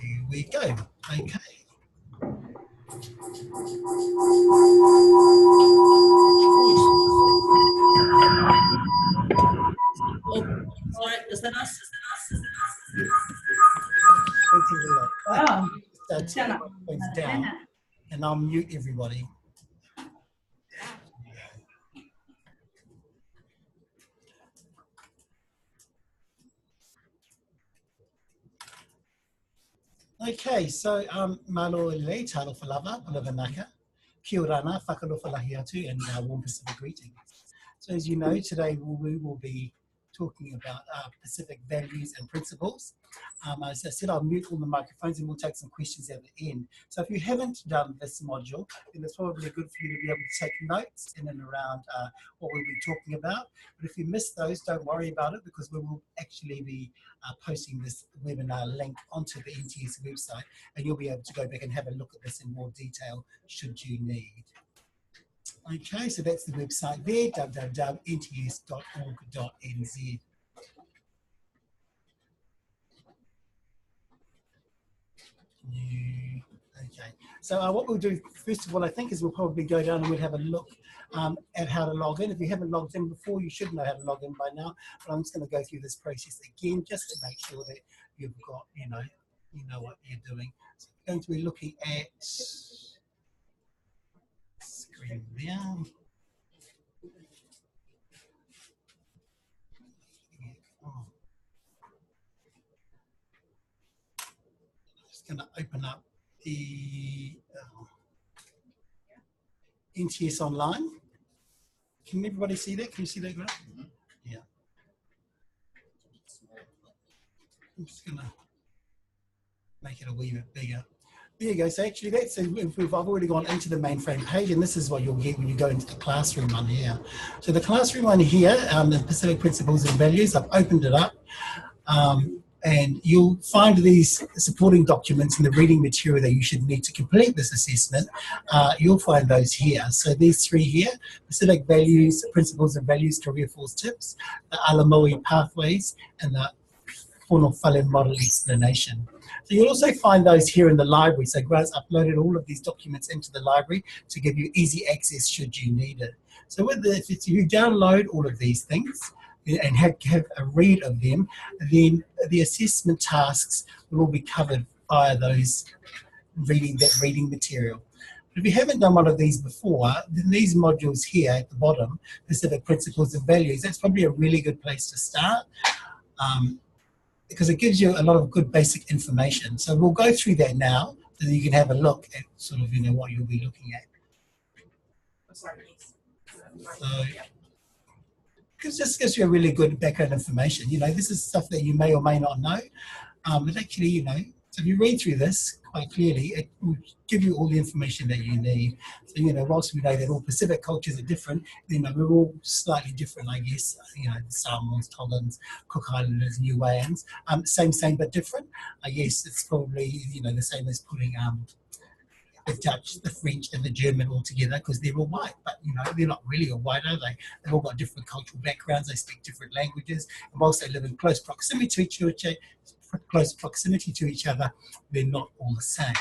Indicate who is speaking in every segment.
Speaker 1: Here we go. Okay.
Speaker 2: Oh, sorry, is that us?
Speaker 1: Oh, down, and I'll mute everybody. Okay, so malo le talo falava, palavanaka, kia orana, whakalofa atu, and warm Pacific greetings. So as you know, today we will be talking about Pacific values and principles. As I said, I'll mute all the microphones and we'll take some questions at the end. So if you haven't done this module, then it's probably good for you to be able to take notes in and around what we'll be talking about. But if you missed those, don't worry about it, because we will actually be posting this webinar link onto the NTS website, and you'll be able to go back and have a look at this in more detail should you need. Okay, so that's the website there, www.nts.org.nz. Okay, so what we'll do first of all, I think, is we'll probably go down and we'll have a look at how to log in. If you haven't logged in before, you should know how to log in by now. But I'm just going to go through this process again, just to make sure that you've got, you know what you're doing. So we're going to be looking at screen down. Just going to open up the NTS Online. Can everybody see that? Can you see that graph? Mm-hmm. Yeah. I'm just going to make it a wee bit bigger. There you go. So actually, I've already gone into the mainframe page, and this is what you'll get when you go into the classroom one here. So the classroom one here, the Pacific Principles and Values, I've opened it up. And you'll find these supporting documents and the reading material that you should need to complete this assessment. You'll find those here. So these three here: Pacific Values, Principles and Values, Career Force Tips, the Alamoe Pathways, and the Whānau Model Explanation. So you'll also find those here in the library. So Grant's uploaded all of these documents into the library to give you easy access should you need it. So if you download all of these things and have a read of them, then the assessment tasks will all be covered by those reading material. But if you haven't done one of these before, then these modules here at the bottom, Pacific Principles and Values, that's probably a really good place to start, because it gives you a lot of good basic information. So we'll go through that now, so that you can have a look at sort of, what you'll be looking at. So, it just gives you a really good background information. This is stuff that you may or may not know, but actually, so if you read through this quite clearly, it will give you all the information that you need. So, whilst we know that all Pacific cultures are different, we're all slightly different, I guess. The Samoans, Tongans, Cook Islanders, Niueans, same but different. I guess it's probably, the same as putting the Dutch, the French, and the German all together, because they're all white, but they're not really all white, are they? They've all got different cultural backgrounds, they speak different languages, and whilst they live in close proximity to each other, they're not all the same.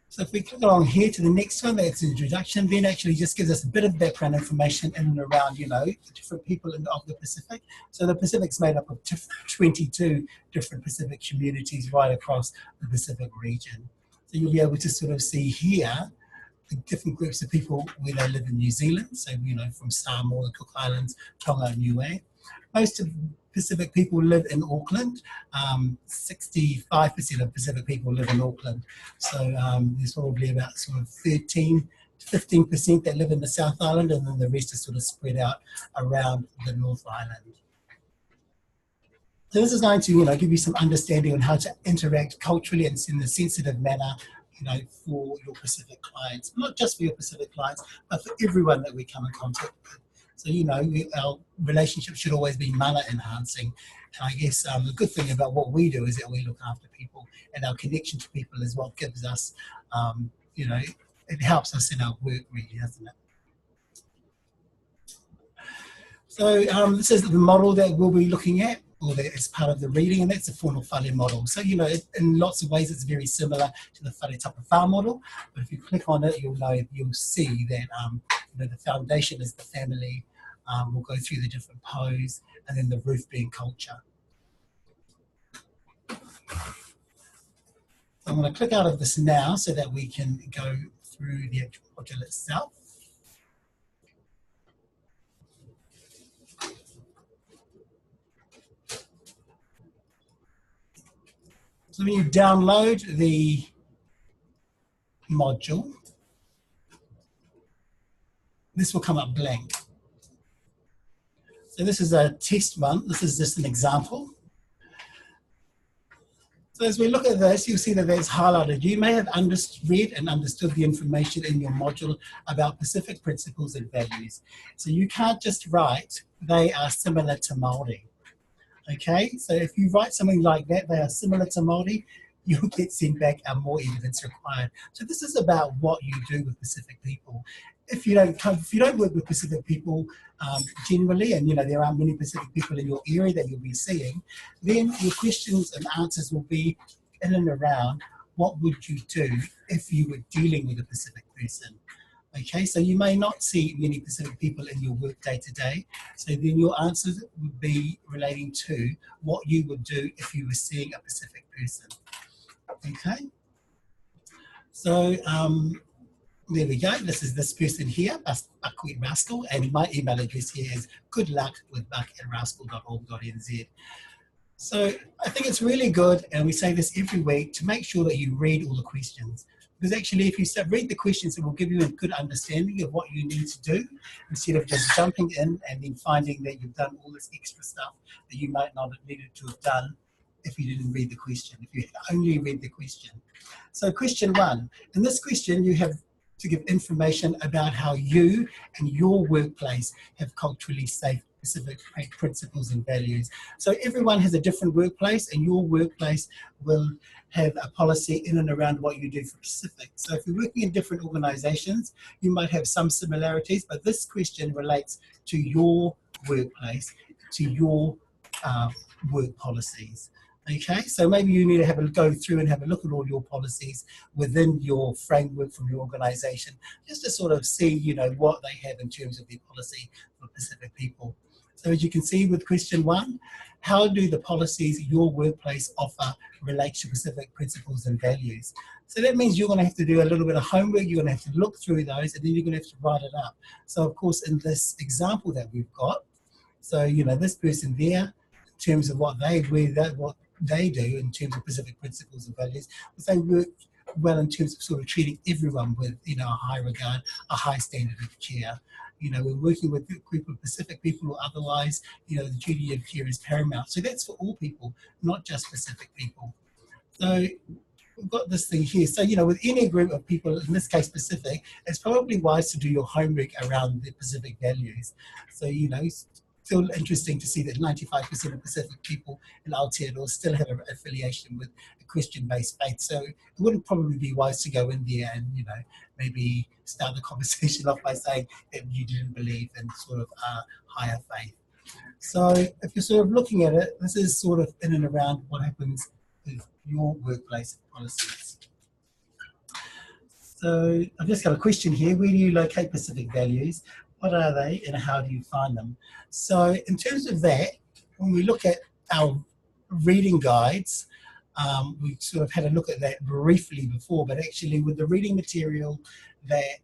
Speaker 1: So if we click along here to the next one, that's an introduction, then actually just gives us a bit of background information in and around, the different people of the Pacific. So the Pacific's made up of 22 different Pacific communities right across the Pacific region. So you'll be able to sort of see here the different groups of people where they live in New Zealand. So, from Samoa, the Cook Islands, Tonga, and Niue. Most of Pacific people live in Auckland. 65% of Pacific people live in Auckland. So there's probably about sort of 13 to 15% that live in the South Island, and then the rest is sort of spread out around the North Island. So this is going to, give you some understanding on how to interact culturally and in a sensitive manner, for your Pacific clients. Not just for your Pacific clients, but for everyone that we come in contact with. So, our relationship should always be mana enhancing. And I guess the good thing about what we do is that we look after people, and our connection to people is what gives us, it helps us in our work, really, doesn't it? So this is the model that we'll be looking at. or that it's part of the reading, and that's a formal whare model. So, you know, in lots of ways, it's very similar to the whare tapawhā model, but if you click on it, you'll see that, you know, the foundation is the family. We'll go through the different pose, and then the roof being culture. I'm going to click out of this now so that we can go through the actual module itself. So when you download the module, this will come up blank. So this is a test one. This is just an example. So as we look at this, you'll see that that's highlighted. You may have read and understood the information in your module about Pacific principles and values. So you can't just write, they are similar to Māori. Okay, so if you write something like that, they are similar to Māori, you'll get sent back more evidence required. So this is about what you do with Pacific people. If you don't work with Pacific people generally, and you know there aren't many Pacific people in your area that you'll be seeing, then your questions and answers will be in and around what would you do if you were dealing with a Pacific person. Okay, so you may not see many Pacific people in your work day to day, so then your answers would be relating to what you would do if you were seeing a Pacific person. Okay, so there we go. This is this person here, Buckwheat Rascal, and my email address here is goodluck@buck@rascal.org.nz. So I think it's really good, and we say this every week, to make sure that you read all the questions. Because actually, if you read the questions, it will give you a good understanding of what you need to do, instead of just jumping in and then finding that you've done all this extra stuff that you might not have needed to have done if you didn't read the question, if you only read the question. So question 1, in this question, you have to give information about how you and your workplace have culturally safe Pacific principles and values. So everyone has a different workplace, and your workplace will have a policy in and around what you do for Pacific. So if you're working in different organizations, you might have some similarities, but this question relates to your workplace, to your work policies. Okay, so maybe you need to go through and have a look at all your policies within your framework from your organization, just to sort of see, you know, what they have in terms of their policy for Pacific people. So as you can see with question 1, how do the policies your workplace offer relate to Pacific principles and values? So that means you're going to have to do a little bit of homework, you're going to have to look through those, and then you're going to have to write it up. So of course, in this example that we've got, so, you know, this person there, in terms of what they do in terms of Pacific principles and values, they work well in terms of sort of treating everyone with, you know, a high regard, a high standard of care. You know, we're working with a group of Pacific people, or otherwise, you know, the duty of care is paramount. So that's for all people, not just Pacific people. So we've got this thing here. So, you know, with any group of people, in this case Pacific, it's probably wise to do your homework around the Pacific values. So, you know, still interesting to see that 95% of Pacific people in Aotearoa still have an affiliation with a Christian-based faith. So it wouldn't probably be wise to go in there and, you know, maybe start the conversation off by saying that you didn't believe in sort of higher faith. So if you're sort of looking at it, this is sort of in and around what happens with your workplace policies. So I've just got a question here. Where do you locate Pacific values? What are they and how do you find them? So in terms of that, when we look at our reading guides, we sort of had a look at that briefly before, but actually with the reading material that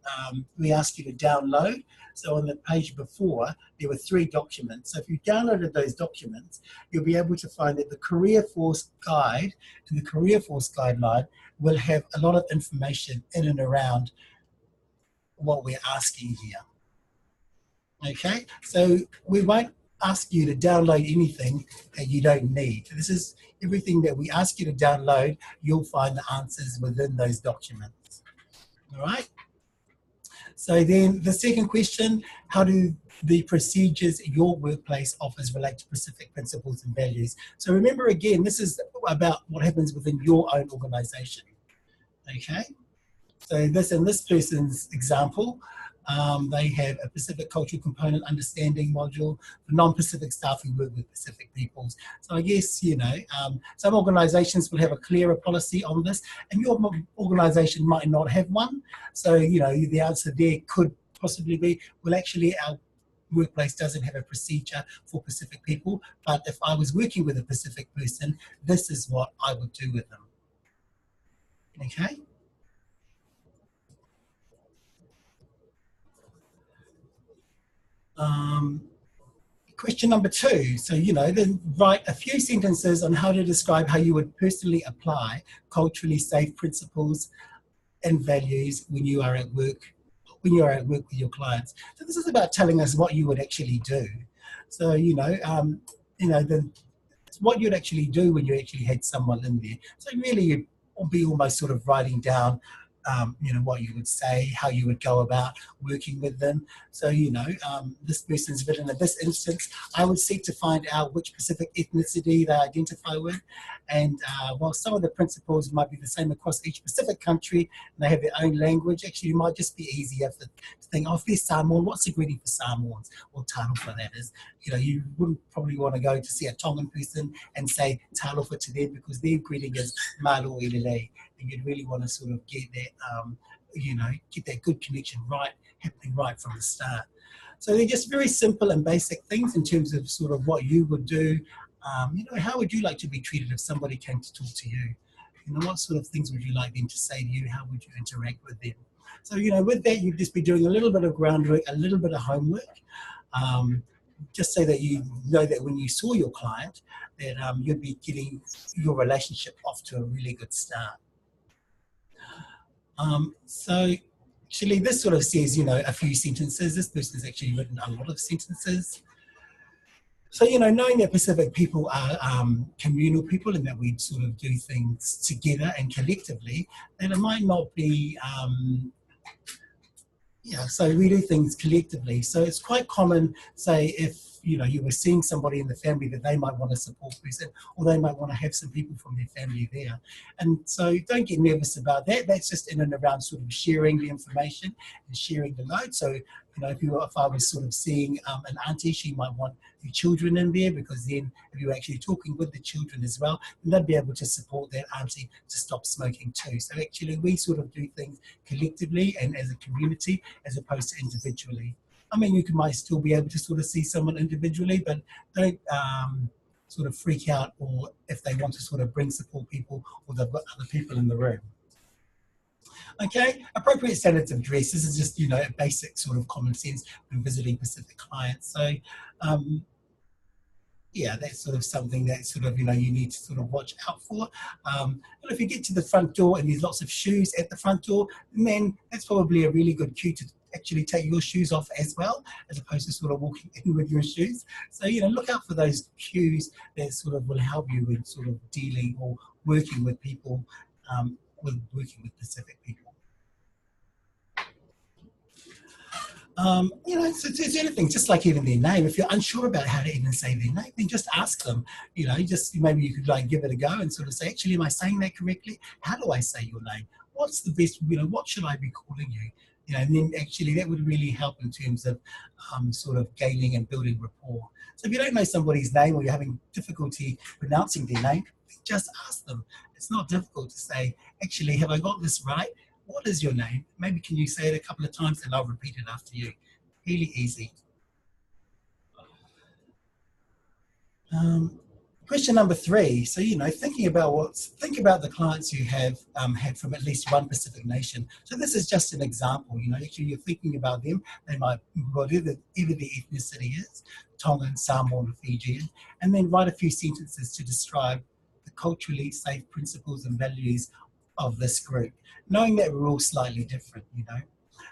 Speaker 1: we asked you to download, so on the page before, there were 3 documents. So if you downloaded those documents, you'll be able to find that the Career Force Guide and the Career Force Guideline will have a lot of information in and around what we're asking here. Okay, so we won't ask you to download anything that you don't need. This is everything that we ask you to download. You'll find the answers within those documents. All right. So then the second question, how do the procedures your workplace offers relate to Pacific principles and values? So remember again, this is about what happens within your own organization. Okay. So this, in this person's example, They have a Pacific cultural component understanding module for non-Pacific staff who work with Pacific peoples. So I guess, you know, some organisations will have a clearer policy on this, and your organisation might not have one. So, you know, the answer there could possibly be, well, actually, our workplace doesn't have a procedure for Pacific people, but if I was working with a Pacific person, this is what I would do with them. Okay. Question number 2. So, you know, then write a few sentences on how to describe how you would personally apply culturally safe principles and values when you are at work, with your clients. So this is about telling us what you would actually do. So, you know, what you'd actually do when you actually had someone in there. So really you'd be almost sort of writing down you know, what you would say, how you would go about working with them. So, you know, this person's written in this instance, I would seek to find out which specific ethnicity they identify with. And while some of the principles might be the same across each specific country, and they have their own language, actually it might just be easier to think, oh, if they're Samoan, what's the greeting for Samoans? Or talofa, that is. You know, you wouldn't probably want to go to see a Tongan person and say talofa to them, because their greeting is malo ilele. And you'd really want to sort of get that, you know, get that good connection happening right from the start. So they're just very simple and basic things in terms of sort of what you would do. You know, how would you like to be treated if somebody came to talk to you? You know, what sort of things would you like them to say to you? How would you interact with them? So, you know, with that, you'd just be doing a little bit of groundwork, a little bit of homework, just so that you know that when you saw your client, that you'd be getting your relationship off to a really good start. So actually this sort of says, you know, a few sentences. This person's actually written a lot of sentences. So, you know, knowing that Pacific people are communal people and that we sort of do things together and collectively, then it might not be, so we do things collectively. So it's quite common, say, if, you know, you were seeing somebody in the family that they might want a support person, or they might want to have some people from their family there. And so don't get nervous about that. That's just in and around sort of sharing the information and sharing the load. So, you know, if I was sort of seeing an auntie, she might want the children in there, because then if you're actually talking with the children as well, then they'd be able to support that auntie to stop smoking too. So actually we sort of do things collectively and as a community as opposed to individually. I mean, you might still be able to sort of see someone individually, but don't sort of freak out, or if they want to sort of bring support people or they've got other people in the room. Okay, appropriate standards of dress. This is just, you know, a basic sort of common sense when visiting Pacific clients. So, yeah, that's sort of something that sort of, you know, you need to sort of watch out for. And if you get to the front door and there's lots of shoes at the front door, then that's probably a really good cue to actually take your shoes off as well, as opposed to sort of walking in with your shoes. So, you know, look out for those cues that sort of will help you with sort of dealing or working with people, working with Pacific people. You know, so it's anything, just like even their name. If you're unsure about how to even say their name, then just ask them. You know, just maybe you could like give it a go and sort of say, actually, am I saying that correctly? How do I say your name? What's the best, you know, what should I be calling you? You know, and then actually that would really help in terms of sort of gaining and building rapport. So if you don't know somebody's name, or you're having difficulty pronouncing their name, just ask them. It's not difficult to say, actually, have I got this right? What is your name? Maybe can you say it a couple of times and I'll repeat it after you. Really easy. Question number 3. So, you know, think about the clients you have had from at least one Pacific nation. So this is just an example. You know, actually you're thinking about them. They might, whatever the ethnicity is, Tongan, Samoan, or Fijian, and then write a few sentences to describe the culturally safe principles and values of this group, knowing that we're all slightly different, you know.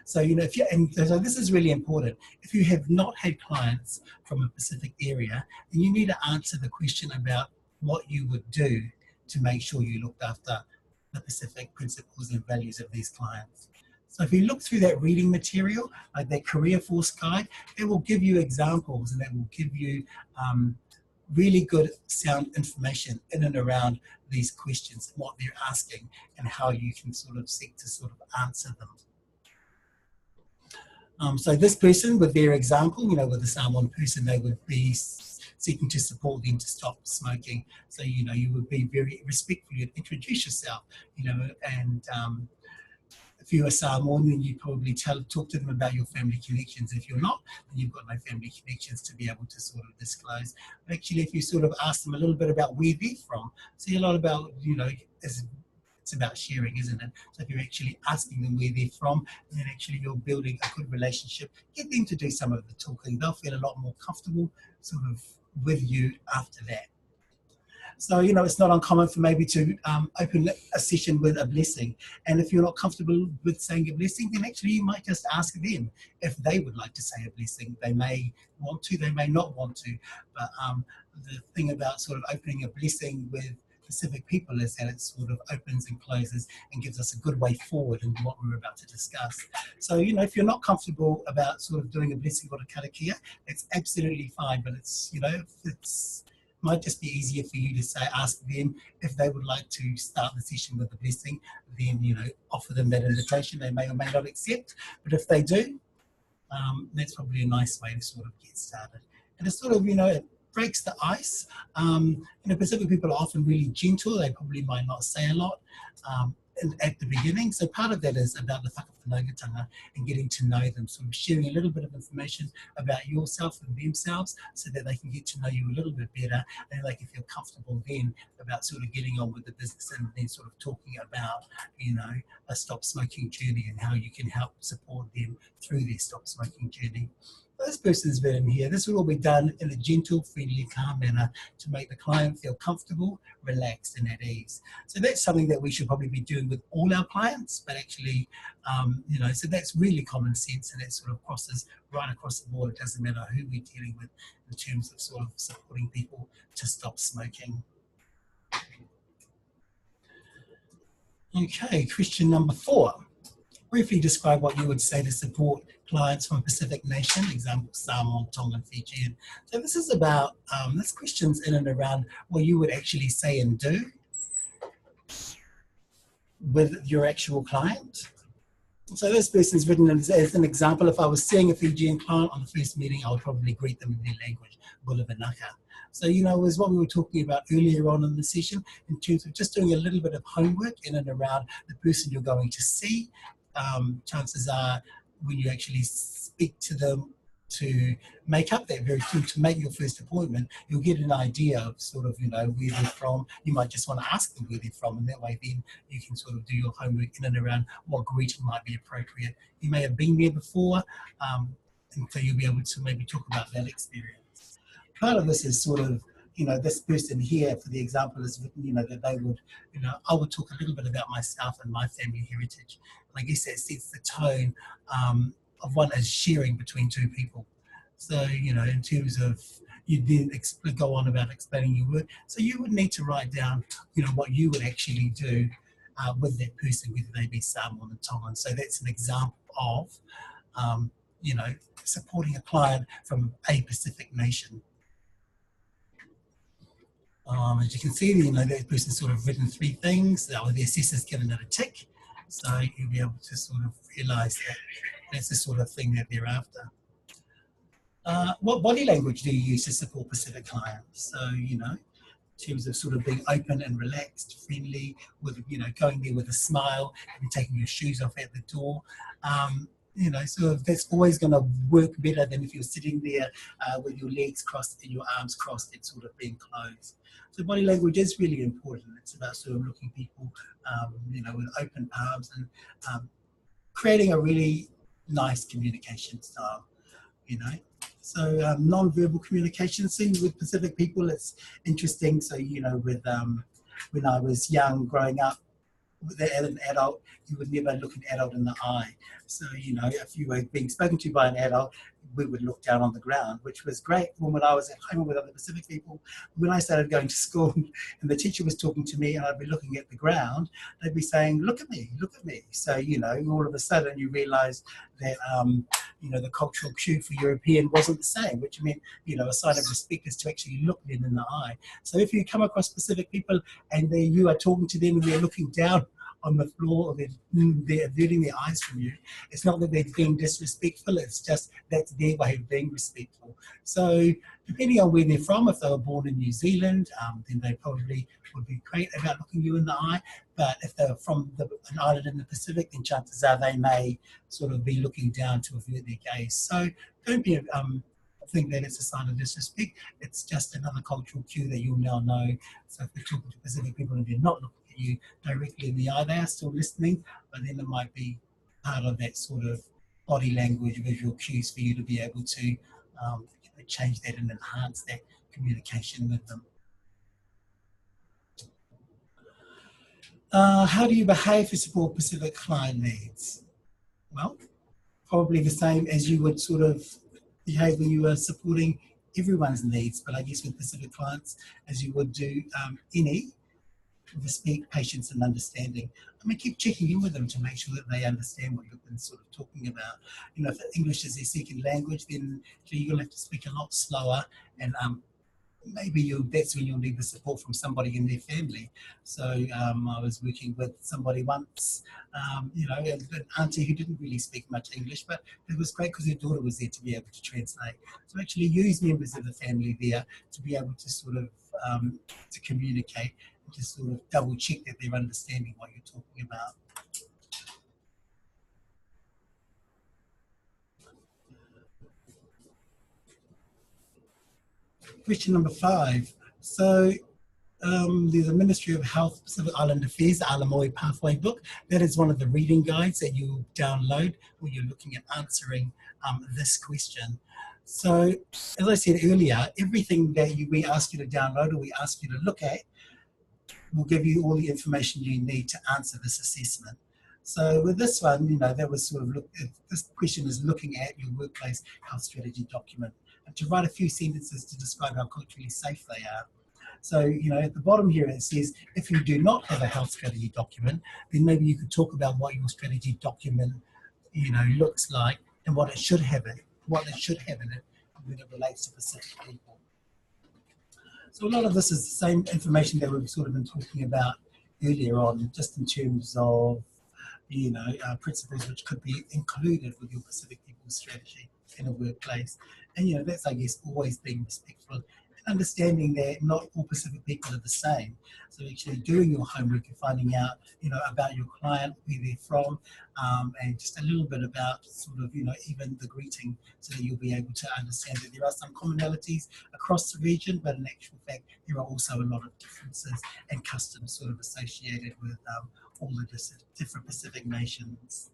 Speaker 1: So, you know, so this is really important. If you have not had clients from a Pacific area, then you need to answer the question about what you would do to make sure you looked after the Pacific principles and values of these clients. So if you look through that reading material, like that career force guide, it will give you examples, and it will give you really good sound information in and around these questions, what they're asking, and how you can sort of seek to sort of answer them. So this person, with their example, with the Samoan person, they would be seeking to support them to stop smoking. So, you would be very respectful. You'd introduce yourself, and if you're a Samoan, then you probably talk to them about your family connections. If you're not, then you've got no family connections to be able to sort of disclose. But actually, if you sort of ask them a little bit about where they're from, see a lot about, it's about sharing, isn't it? So if you're actually asking them where they're from, then actually you're building a good relationship. Get them to do some of the talking. They'll feel a lot more comfortable sort of with you after that. So, it's not uncommon for maybe to open a session with a blessing. And if you're not comfortable with saying a blessing, then actually you might just ask them if they would like to say a blessing. They may want to, they may not want to. But the thing about sort of opening a blessing with specific people is that it sort of opens and closes and gives us a good way forward in what we're about to discuss. So, if you're not comfortable about sort of doing a blessing or a karakia, it's absolutely fine. But it's might just be easier for you to say, ask them if they would like to start the session with a blessing, then, offer them that invitation. They may or may not accept, but if they do, that's probably a nice way to sort of get started. And it's sort of, it breaks the ice. Pacific people are often really gentle. They probably might not say a lot at the beginning. So part of that is about the whakawhanaungatanga and getting to know them, sort of sharing a little bit of information about yourself and themselves so that they can get to know you a little bit better and they can feel comfortable then about sort of getting on with the business and then sort of talking about, a stop smoking journey and how you can help support them through their stop smoking journey. This person's written here. This will all be done in a gentle, friendly, calm manner to make the client feel comfortable, relaxed, and at ease. So that's something that we should probably be doing with all our clients, but actually, so that's really common sense and it sort of crosses right across the board. It doesn't matter who we're dealing with in terms of sort of supporting people to stop smoking. Okay, question number 4. Briefly describe what you would say to support clients from a Pacific nation, example Samoan, Tongan, Fijian. So this is about, this question's in and around what you would actually say and do with your actual client. So this person's written as an example. If I was seeing a Fijian client on the first meeting, I would probably greet them in their language, Bulavanaka. So, is what we were talking about earlier on in the session in terms of just doing a little bit of homework in and around the person you're going to see. Chances are when you actually speak to them to make up that very thing, to make your first appointment, you'll get an idea of sort of, where they're from. You might just want to ask them where they're from, and that way then you can sort of do your homework in and around what greeting might be appropriate. You may have been there before, and so you'll be able to maybe talk about that experience. Part of this is sort of, this person here, for the example, is written, that they would, I would talk a little bit about myself and my family heritage. And I guess that sets the tone of one as sharing between two people. So, in terms of, you then go on about explaining your work. So you would need to write down, what you would actually do with that person, whether they be Samoan or Tongan. So that's an example of, supporting a client from a Pacific nation. As you can see, that person's sort of written 3 things. The assessor's given it a tick. So you'll be able to sort of realise that that's the sort of thing that they're after. What body language do you use to support Pacific clients? So, in terms of sort of being open and relaxed, friendly, with, going there with a smile and taking your shoes off at the door. So that's always going to work better than if you're sitting there with your legs crossed and your arms crossed and sort of being closed. So body language is really important. It's about sort of looking people, with open palms and creating a really nice communication style, So non-verbal communication, see with Pacific people, it's interesting. So, with when I was young, growing up, as an adult, you would never look an adult in the eye. So, if you were being spoken to by an adult, we would look down on the ground, which was great when I was at home with other Pacific people. When I started going to school and the teacher was talking to me and I'd be looking at the ground, they'd be saying, look at me, look at me. So, all of a sudden you realise that, the cultural cue for European wasn't the same, which meant, a sign of respect is to actually look them in the eye. So if you come across Pacific people and you are talking to them and they're looking down on the floor, or they're averting their eyes from you. It's not that they're being disrespectful, it's just that's their way of being respectful. So depending on where they're from, if they were born in New Zealand, then they probably would be great about looking you in the eye. But if they're from an island in the Pacific, then chances are they may sort of be looking down to avert their gaze. So don't be think that it's a sign of disrespect. It's just another cultural cue that you'll now know. So if they're talking to Pacific people and they're not looking at you directly in the eye, they are still listening, but then it might be part of that sort of body language, visual cues for you to be able to change that and enhance that communication with them. How do you behave to support Pacific client needs? Well, probably the same as you would sort of behave when you were supporting everyone's needs, but I guess with Pacific clients, as you would do any, respect, patience, and understanding. I mean, keep checking in with them to make sure that they understand what you've been sort of talking about. You know, if English is their second language, then you're going to have to speak a lot slower, and maybe that's when you'll need the support from somebody in their family. So I was working with somebody once, you know, an auntie who didn't really speak much English, but it was great because her daughter was there to be able to translate. So actually use members of the family there to be able to sort of to communicate, and to sort of double check that they're understanding what you're talking about. Question number 5. So there's a Ministry of Health Pacific Island Affairs, the Alamoi Pathway book. That is one of the reading guides that you download when you're looking at answering this question. So, as I said earlier, everything that we ask you to download or we ask you to look at will give you all the information you need to answer this assessment. So with this one, you know, that was sort of this question is looking at your workplace health strategy document and to write a few sentences to describe how culturally safe they are. So, you know, at the bottom here it says, if you do not have a health strategy document, then maybe you could talk about what your strategy document, you know, looks like and what it should have in it, when it relates to Pacific people. So a lot of this is the same information that we've sort of been talking about earlier on, just in terms of, you know, principles which could be included with your Pacific people strategy in a workplace. And, you know, that's, I guess, always being respectful and understanding that not all Pacific people are the same. So actually doing your homework and finding out, you know, about your client, where they're from, and just a little bit about sort of, you know, even the greeting, so that you'll be able to understand that there are some commonalities across the region, but in actual fact, there are also a lot of differences and customs sort of associated with all the different Pacific nations.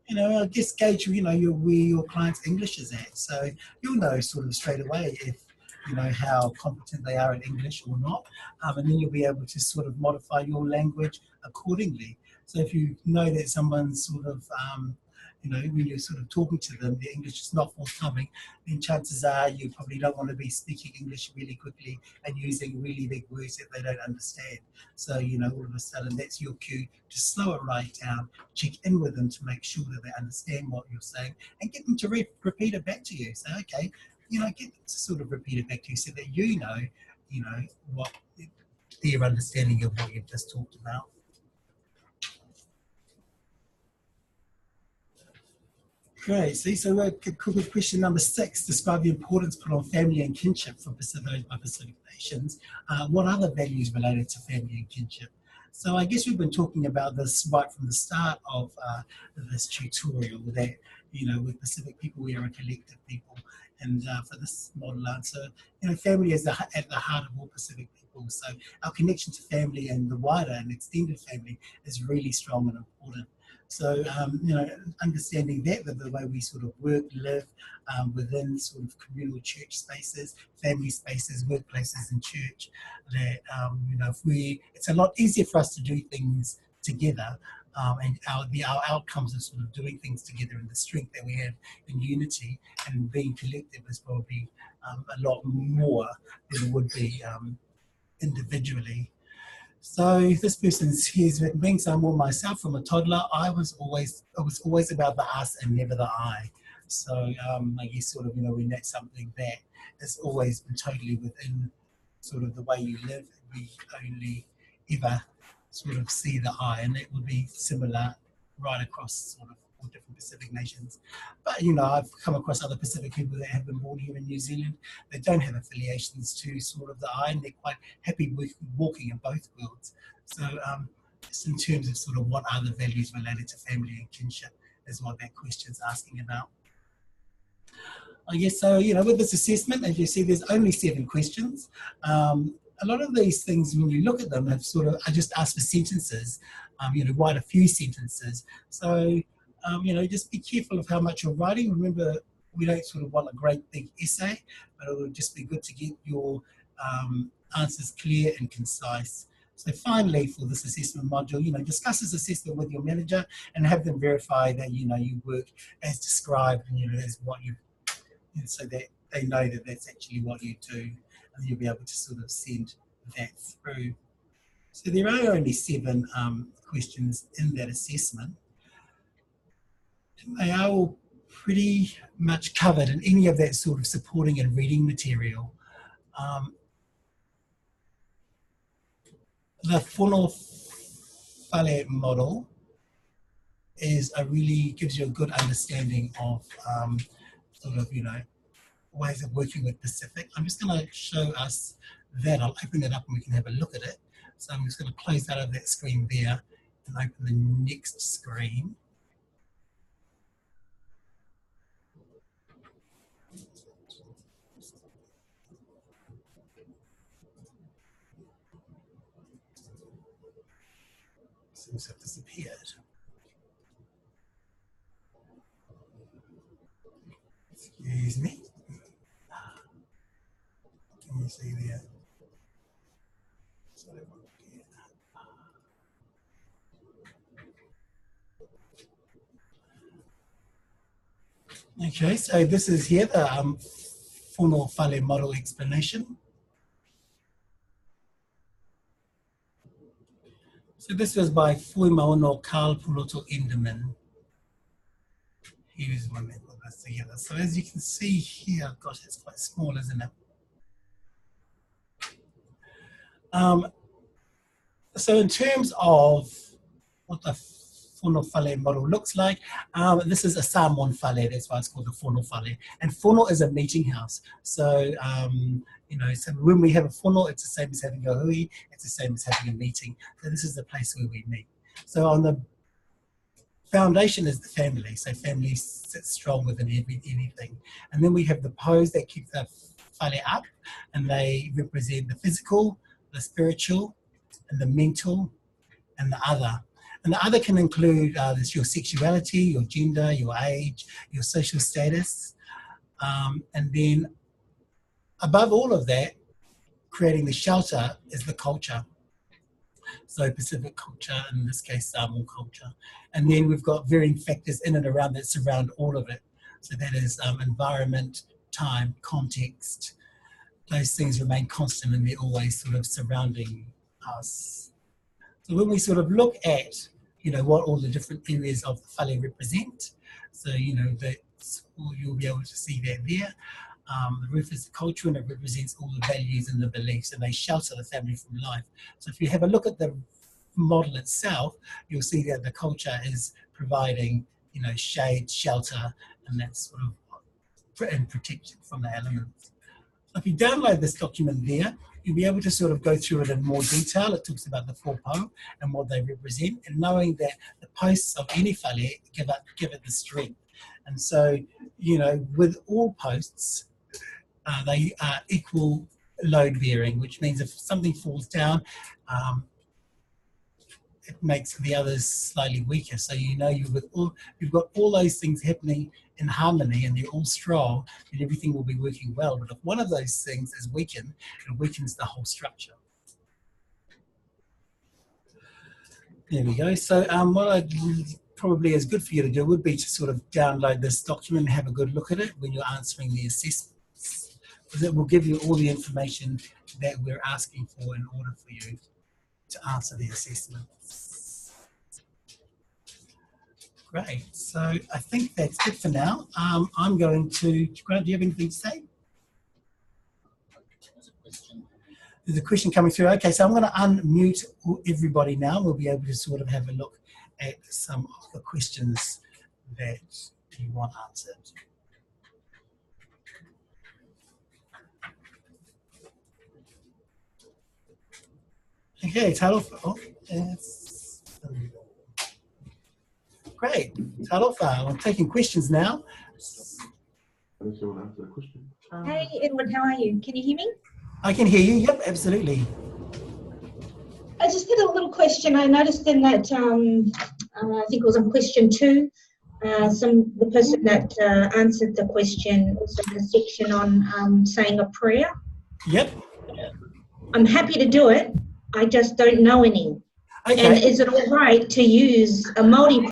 Speaker 1: You know, I guess gauge, you know, where your client's English is at. So you'll know sort of straight away if, you know, how competent they are in English or not. And then you'll be able to sort of modify your language accordingly. So if you know that someone's sort of, you know, when you're sort of talking to them, their English is not forthcoming, then chances are you probably don't want to be speaking English really quickly and using really big words that they don't understand. So, you know, all of a sudden that's your cue to slow it right down, check in with them to make sure that they understand what you're saying and get them to repeat it back to you. So, okay, you know, get them to sort of repeat it back to you so that you know, what their understanding of what you've just talked about. Great. So we're with question number 6. Describe the importance put on family and kinship for Pacific nations. What other values related to family and kinship? So I guess we've been talking about this right from the start of this tutorial, that, you know, with Pacific people, we are a collective people. And for this model answer, you know, family is at the heart of all Pacific people. So our connection to family and the wider and extended family is really strong and important. So, you know, understanding that the way we sort of work, live within sort of communal church spaces, family spaces, workplaces and church, that, you know, it's a lot easier for us to do things together, and our outcomes of sort of doing things together and the strength that we have in unity and being collective is probably a lot more than it would be individually. So this person says, being someone myself from a toddler, it was always about the us and never the I. So I guess sort of, you know, when that's something that has always been totally within sort of the way you live, we only ever sort of see the eye, and it would be similar right across sort of all different Pacific nations. But you know, I've come across other Pacific people that have been born here in New Zealand that don't have affiliations to sort of the eye, and they're quite happy walking in both worlds. So just in terms of sort of what are the values related to family and kinship is what that question's asking about. I guess so, you know, with this assessment, as you see, there's only 7 questions. A lot of these things, when you look at them, have sort of, I just asked for sentences, you know, write a few sentences. So, you know, just be careful of how much you're writing. Remember, we don't sort of want a great big essay, but it would just be good to get your answers clear and concise. So finally, for this assessment module, you know, discuss this assessment with your manager and have them verify that, you know, you work as described and, you know, as what you, so that they know that that's actually what you do, and you'll be able to sort of send that through. So there are only 7 questions in that assessment. And they are all pretty much covered in any of that sort of supporting and reading material. The Whānau Whale model is gives you a good understanding of sort of, you know, ways of working with Pacific. I'm just going to show us that. I'll open it up and we can have a look at it. So I'm just going to close out of that screen there and open the next screen. Seems to have disappeared. Excuse me. Can you see there? Okay, so this is here the Whānau Whale model explanation. So this was by Fuimaono Carl Puloto Enderman. He was one that put this together. So as you can see here, gosh, it's quite small, isn't it? So in terms of what the Whānau Whale model looks like, this is a Samoan whale, that's why it's called the Whānau Whale. And whānau is a meeting house. So, you know, so when we have a whānau, it's the same as having a hui, it's the same as having a meeting. So this is the place where we meet. So on the foundation is the family. So family sits strong within anything. And then we have the pose that keep the whale up, and they represent the physical, the spiritual, and the mental, and the other. And the other can include your sexuality, your gender, your age, your social status. And then above all of that, creating the shelter is the culture. So Pacific culture, in this case, Samoan culture. And then we've got varying factors in and around that surround all of it. So that is environment, time, context. Those things remain constant and they're always sort of surrounding us. So when we sort of look at, you know, what all the different areas of the whale represent, so, you know, that's, you'll be able to see that there. The roof is the culture, and it represents all the values and the beliefs, and they shelter the family from life. So if you have a look at the model itself, you'll see that the culture is providing, you know, shade, shelter, and that's sort of and protection from the elements. So if you download this document there, you'll be able to sort of go through it in more detail. It talks about the 4 po and what they represent, and knowing that the posts of any whale give it the strength. And so, you know, with all posts, they are equal load bearing, which means if something falls down, it makes the others slightly weaker. So you know you've got all those things happening in harmony and they're all strong, and everything will be working well. But if one of those things is weakened, it weakens the whole structure. There we go. So what probably is good for you to do would be to sort of download this document and have a good look at it when you're answering the assessments, because it will give you all the information that we're asking for in order for you to answer the assessments. Great. So I think that's it for now. I'm going to, Grant, do you have anything to say? there's a question coming through. Okay, so I'm going to unmute everybody now. We'll be able to sort of have a look at some of the questions that you want answered. Okay, great. Talofa, I'm taking questions now.
Speaker 3: Unless you want to answer the question.
Speaker 4: Hey, Edward, how are you? Can you hear me?
Speaker 1: I can hear you. Yep, absolutely.
Speaker 4: I just had a little question. I noticed in that, I think it was on question 2, the person that answered the question also had a section on saying a prayer.
Speaker 1: Yep.
Speaker 4: I'm happy to do it. I just don't know any.
Speaker 1: Okay.
Speaker 4: And is it all right to use a Māori